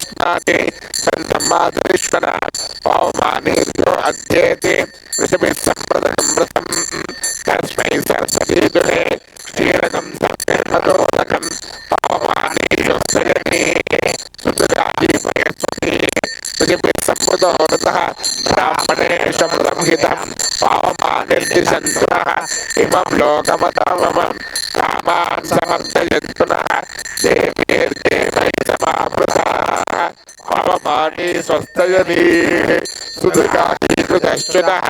तस्माते संतमादरीश्वर पवमानेर्यो अध्येते ऋषभिः सम्प्रदमृतं तस्मै सरस्वती दुहे क्षीरकं सत्यमदोदकं पवमानेर्यो सयने सुदुराजीवयस्वती ऋषभिः सम्प्रदोरतः ब्राह्मणे शमृतं हितं पवमानिर्दिशन्तु नः इमं लोकमताममं कामान् समर्थयन्तु नः देवीर्देवैः समावृताः पवमानी स्वस्तयनी सुदुर्गाकृतश्चुनः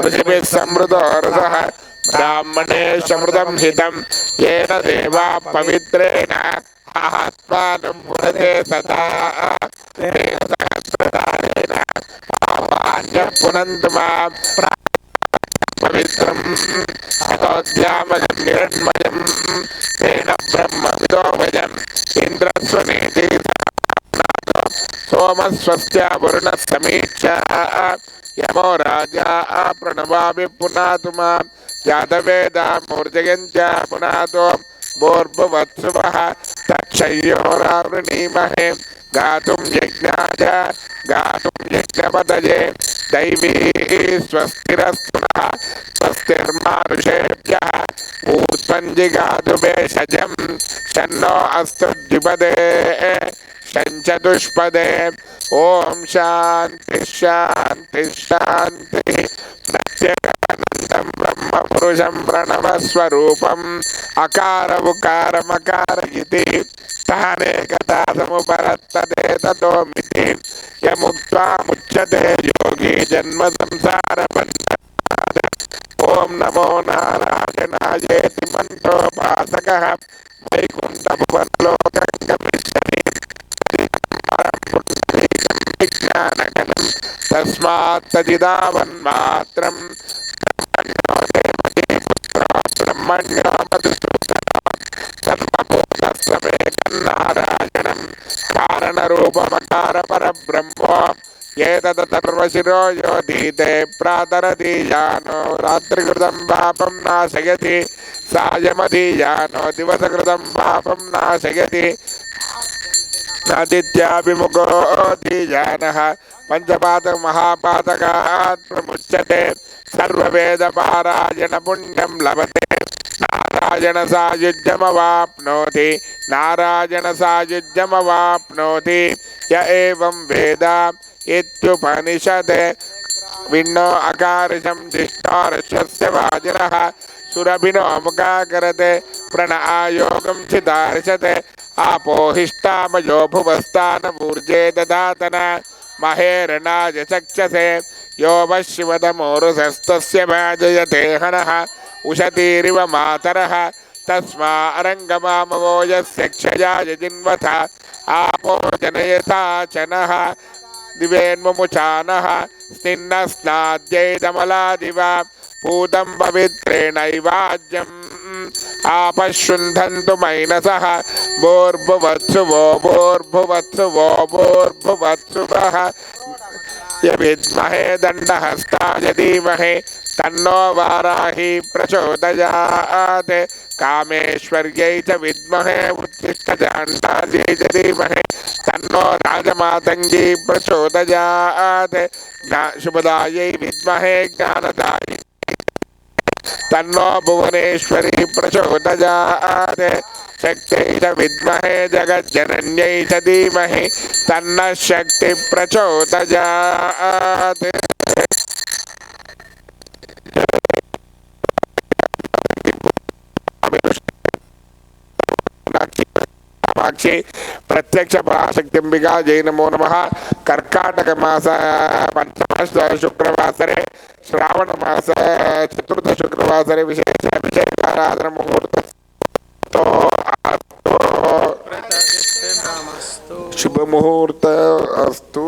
ऋषिभिः समृतोरसः ब्राह्मणे समृतं हितं येन देवा पवित्रेण आत्मानं पुनते सदा तेन सहस्रदानेन पावान्यः पुनन्तु मां पवित्रम् अतोऽध्यामयं निरण्मयं तेन ब्रह्मविदो वयम् इन्द्रस्वनेति सोमस्वस्या वरुणः समीक्षा यमो राजा प्रणवामि पुनातु मां यादवेदा मूर्जयन्त्या पुनातो भूर्भुवत्सुवः तक्षय्योरावृणीमहे गातुं यज्ञाय गातुं यज्ञपतये दैवी स्वस्तिरस्तु नः स्वस्तिर्मानुषेभ्यः ऊर्ध्वञ्जिगातु भेषजं शन्नो अस्तु द्विपदे शंचतुष्पदे ओम शांति शांति शांति प्रत्यगानंदं ब्रह्म पुरुषं प्रणव स्वरूपम् अकार उकार मकार इति तानेकदा समुपरत्तते ततोमिति यमुक्त्वा मुच्यते योगी जन्म संसार बन्धनात् ओम नमो नारायणायेति मन्त्रोपासकः वैकुण्ठभुवनलोकं गमिष्यति ज्ञानघनं तस्मात् तदिदावन्मात्रं ब्रह्मण्यो मधुसूदनः सर्वभूतस्त्वमेकं नारायणं कारणरूपमकार परब्रह्मो एतदथर्वशिरो योधीते प्रातरधीयानो रात्रिकृतं पापं नाशयति सायमधीयानो दिवसकृतं पापं नाशयति आदित्याभिमुखो धीयानः पंचपातक महापातकात् प्रमुच्यते सर्ववेदपारायण पुण्यं लभते नारायण सायुज्यमवाप्नोति नारायण सायुज्यमवाप्नोति य एवं वेद इत्युपनिषदे विन्नो अकारिशं जिष्टार्षस्य वाजिनः सुरभिनो मुखाकरते प्रण आयोगं चिदार्शते आपोहिष्टामयो भुवस्तानमूर्जे ददातन महेरणाय चक्षसे यो वशिवदमोरुसस्तस्य भाजयते हनः उशतीरिव मातरः तस्मा अरङ्गमामवो यस्य क्षयाय जिन्वथ आपो जनयथा चनः दिवेन्मुमुचानः स्निन्नस्नाद्यैदमलादिवा पूतं पवित्रेणैवाज्यम् आपशुन्धन्तु मैनसः भूर्भुवत्सुवो भूर्भुवत्सुवो भूर्भुवत्सुवः यविद्महे दण्डहस्ताय धीमहि तन्नो वाराही प्रचोदयात् कामेश्वर्यै च विद्महे उत्तिष्ठजाण्डायै च धीमहि तन्नो राजमातङ्गी प्रचोदयात् शुभदायै विद्महे ज्ञानदायै तन्नो भुवनेश्वरी प्रचोदयात् शक्त्यै च विद्महे जगज्जनन्यै च धीमहि तन्नः शक्ति प्रचोदयात् प्रत्यक्ष पराशक्तिंबिका जय नमो नमः। कर्काटक मास पंचम शुक्रवासरे श्रावण मास चतुर्थ शुक्रवासरे विशेष अभिषेकाराधन मुहूर्त शुभ मुहूर्त अस्तु।